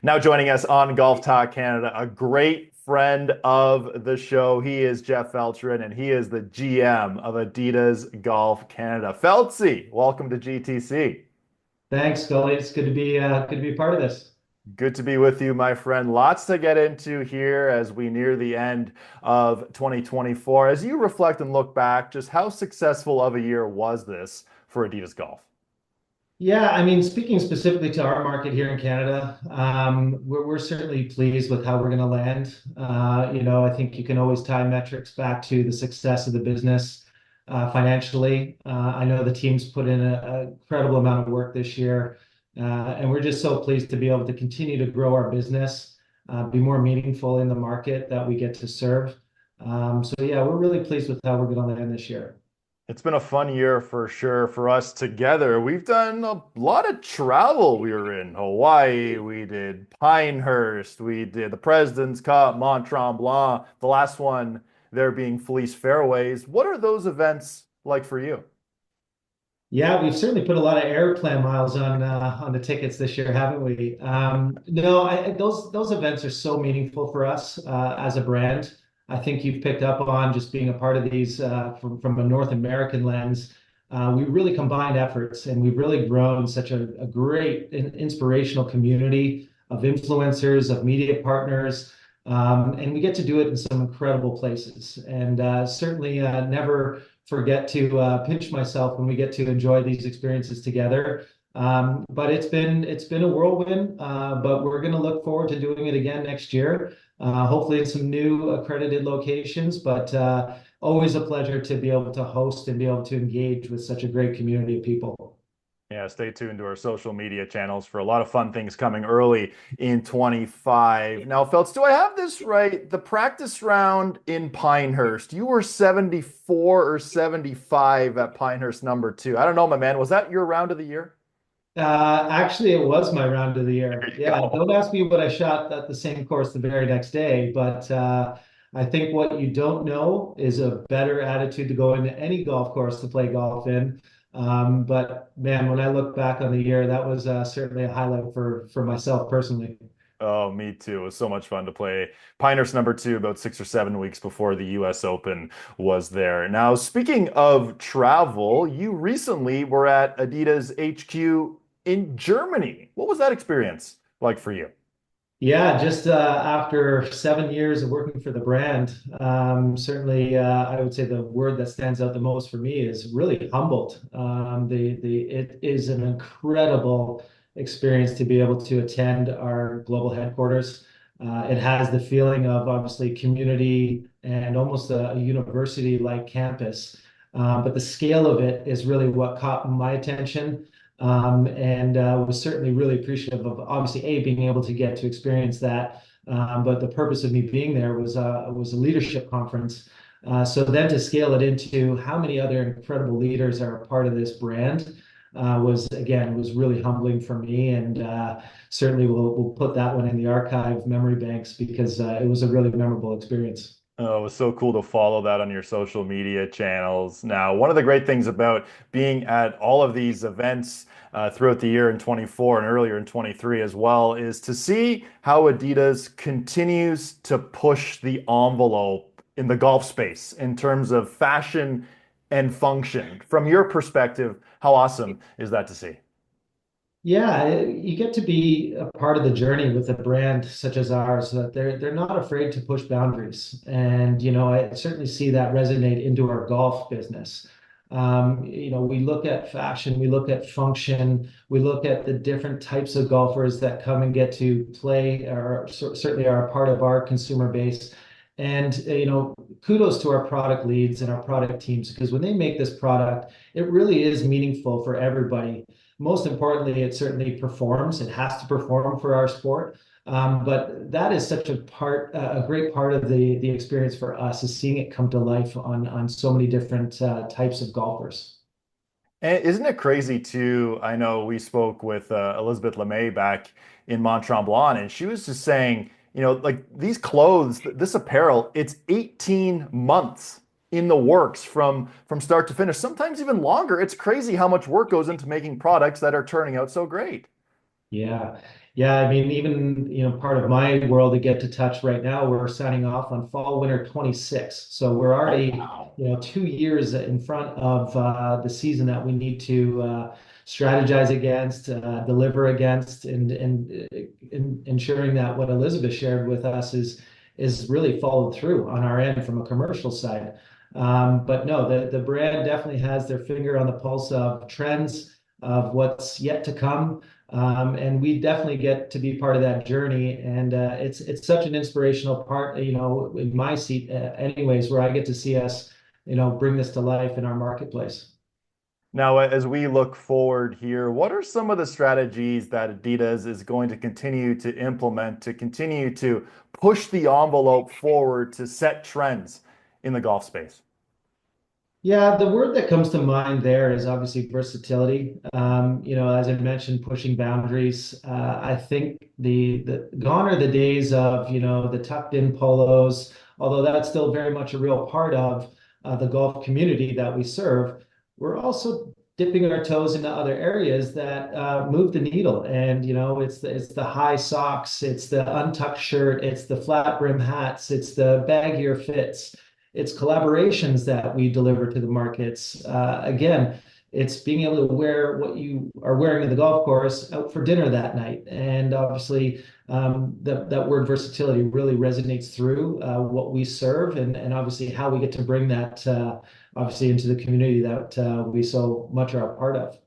Now joining us on Golf Talk Canada, a great friend of the show. He is Jeff Feltrin, and he is the GM of Adidas Golf Canada. Feltsy, welcome to GTC. Thanks, Scully. It's good to be part of this. Good to be with you, my friend. Lots to get into here as we near the end of 2024. As you reflect and look back, just how successful of a year was this for Adidas Golf? Yeah, I mean, speaking specifically to our market here in Canada, we're certainly pleased with how we're going to land. I think you can always tie metrics back to the success of the business financially. I know the team's put in a incredible amount of work this year, and we're just so pleased to be able to continue to grow our business, be more meaningful in the market that we get to serve. So yeah, we're really pleased with how we're going to land this year. It's been a fun year for sure for us together. We've done a lot of travel. We were in Hawaii, we did Pinehurst, we did the President's Cup, Mont Tremblant, the last one there being Felice Fairways. What are those events like for you? Yeah, we've certainly put a lot of airplane miles on the tickets this year, haven't we? No, those events are so meaningful for us as a brand. I think you've picked up on just being a part of these from a North American lens. We really combined efforts, and we've really grown such a great inspirational community of influencers, of media partners, and we get to do it in some incredible places. And certainly never forget to pinch myself when we get to enjoy these experiences together. But it's been a whirlwind, but we're going to look forward to doing it again next year, hopefully in some new accredited locations. But always a pleasure to be able to host and be able to engage with such a great community of people. Yeah, stay tuned to our social media channels for a lot of fun things coming early in 25. Now, Feltz, do I have this right? The practice round in Pinehurst, you were 74 or 75 at Pinehurst number two. I don't know, my man. Was that your round of the year? Actually, it was my round of the year. There you Yeah, go. don't ask me what I shot at the same course the very next day, but I think what you don't know is a better attitude to go into any golf course to play golf in. But man, when I look back on the year, that was certainly a highlight for myself personally. Oh, me too. It was so much fun to play Pinehurst number two about 6 or 7 weeks before the US Open was there. Now, speaking of travel, you recently were at Adidas HQ in Germany. What was that experience like for you? Yeah, just after 7 years of working for the brand, certainly I would say the word that stands out the most for me is really humbled. It is an incredible experience to be able to attend our global headquarters. It has the feeling of obviously community and almost a university-like campus, but the scale of it is really what caught my attention, and was certainly really appreciative of obviously being able to get to experience that. But the purpose of me being there was a leadership conference. So then to scale it into how many other incredible leaders are a part of this brand was really humbling for me, and certainly we'll put that one in the archive memory banks because it was a really memorable experience. Oh, it was so cool to follow that on your social media channels. Now, one of the great things about being at all of these events throughout the year in 24 and earlier in 23 as well is to see how Adidas continues to push the envelope in the golf space in terms of fashion and function. From your perspective, how awesome is that to see? Yeah, you get to be a part of the journey with a brand such as ours, so that they're not afraid to push boundaries. And I certainly see that resonate into our golf business. We look at fashion, we look at function, we look at the different types of golfers that come and get to play, or certainly are a part of our consumer base. And kudos to our product leads and our product teams, because when they make this product, it really is meaningful for everybody. Most importantly, it certainly performs. It has to perform for our sport. But that is such a great part of the experience for us, is seeing it come to life on so many different types of golfers. And isn't it crazy too? I know we spoke with Elizabeth LeMay back in Mont Tremblant, and she was just saying, like these clothes, this apparel, it's 18 months in the works from start to finish, sometimes even longer. It's crazy how much work goes into making products that are turning out so great. Yeah. Yeah. I mean, even, part of my world to get to touch right now, we're signing off on fall winter 26. So we're Oh, already, wow. 2 years in front of the season that we need to strategize against, deliver against, and ensuring that what Elizabeth shared with us is really followed through on our end from a commercial side. But no, the brand definitely has their finger on the pulse of trends, of what's yet to come. And we definitely get to be part of that journey. And it's such an inspirational part, in my seat, anyways, where I get to see us, bring this to life in our marketplace. Now, as we look forward here, what are some of the strategies that Adidas is going to continue to implement to continue to push the envelope forward to set trends in the golf space? Yeah, the word that comes to mind there is obviously versatility. As I mentioned, pushing boundaries. I think the gone are the days of, the tucked in polos, although that's still very much a real part of the golf community that we serve. We're also dipping our toes into other areas that move the needle. And, it's the high socks, it's the untucked shirt, it's the flat brim hats, it's the baggier fits, it's collaborations that we deliver to the markets. Again, it's being able to wear what you are wearing to the golf course out for dinner that night. And obviously, that word versatility really resonates through what we serve, and obviously how we get to bring that obviously into the community that we so much are a part of.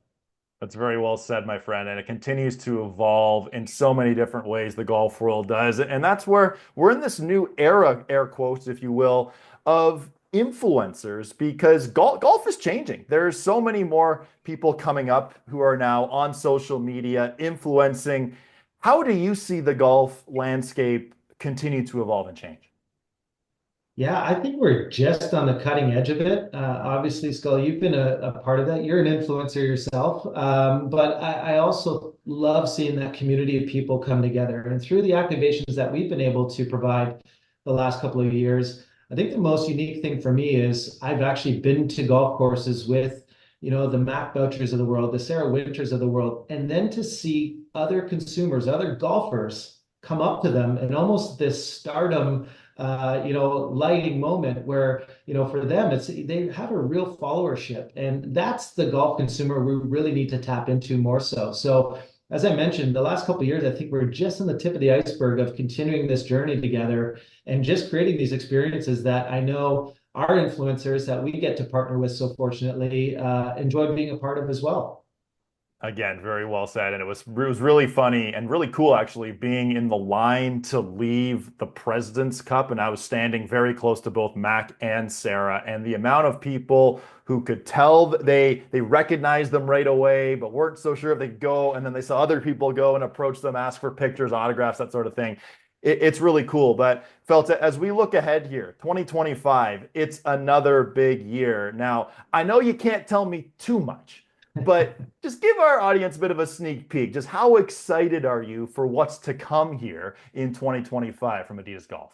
That's very well said, my friend. And it continues to evolve in so many different ways, the golf world does. And that's where we're in this new era, air quotes, if you will, of influencers because golf is changing. There's so many more people coming up who are now on social media influencing. How do you see the golf landscape continue to evolve and change? Yeah, I think we're just on the cutting edge of it. Obviously, Scully, you've been a part of that. You're an influencer yourself. But I also love seeing that community of people come together. And through the activations that we've been able to provide the last couple of years, I think the most unique thing for me is I've actually been to golf courses with, the Mac Bouchers of the world, the Sarah Winters of the world, and then to see other consumers, other golfers come up to them and almost this stardom lighting moment where, for them, they have a real followership. And that's the golf consumer we really need to tap into more so. So, as I mentioned, the last couple of years, I think we're just on the tip of the iceberg of continuing this journey together and just creating these experiences that I know our influencers that we get to partner with so fortunately enjoy being a part of as well. Again, very well said. And it was really funny and really cool actually being in the line to leave the President's Cup. And I was standing very close to both Mac and Sarah. And the amount of people who could tell that they recognized them right away, but weren't so sure if they'd go. And then they saw other people go and approach them, ask for pictures, autographs, that sort of thing. It's really cool. But Felta, as we look ahead here, 2025, it's another big year. Now, I know you can't tell me too much. But just give our audience a bit of a sneak peek. Just how excited are you for what's to come here in 2025 from Adidas Golf?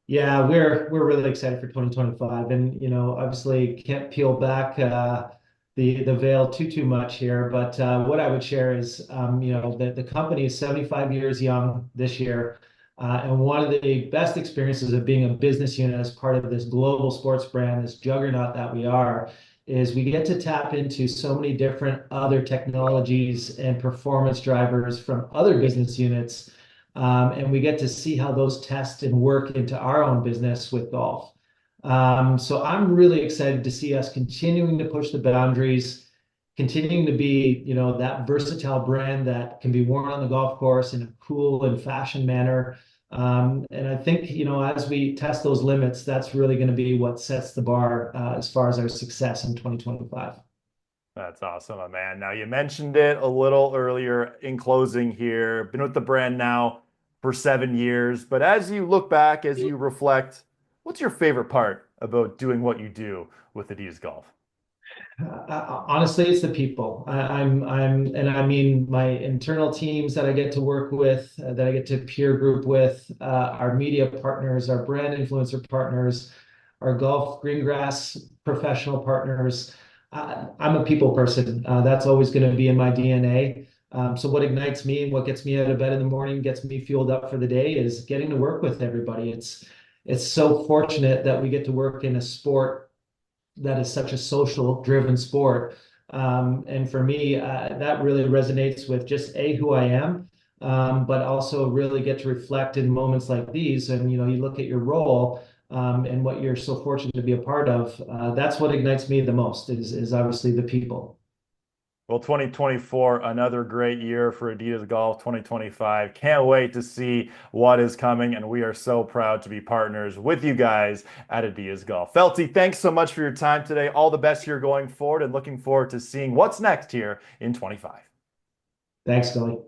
Yeah, we're really excited for 2025, and obviously can't peel back the veil too much here. But what I would share is, the company is 75 years young this year, and one of the best experiences of being a business unit as part of this global sports brand, this juggernaut that we are, is we get to tap into so many different other technologies and performance drivers from other business units, and we get to see how those test and work into our own business with golf. So I'm really excited to see us continuing to push the boundaries, continuing to be, that versatile brand that can be worn on the golf course in a cool and fashion manner. And I think, as we test those limits, that's really going to be what sets the bar as far as our success in 2025. That's awesome, my man. Now, you mentioned it a little earlier in closing here. Been with the brand now for 7 years. But as you look back, as you reflect, what's your favorite part about doing what you do with Adidas Golf? Honestly, it's the people. And I mean my internal teams that I get to work with, that I get to peer group with, our media partners, our brand influencer partners, our golf green grass professional partners. I'm a people person. That's always going to be in my DNA. So what ignites me and what gets me out of bed in the morning, gets me fueled up for the day is getting to work with everybody. It's so fortunate that we get to work in a sport that is such a social driven sport. And for me, that really resonates with just who I am, but also really get to reflect in moments like these. And, you look at your role, and what you're so fortunate to be a part of. That's what ignites me the most is obviously the people. Well, 2024, another great year for Adidas Golf. 2025, can't wait to see what is coming, and we are so proud to be partners with you guys at Adidas Golf. Felty, thanks so much for your time today. All the best here going forward, and looking forward to seeing what's next here in 25. Thanks, Scully.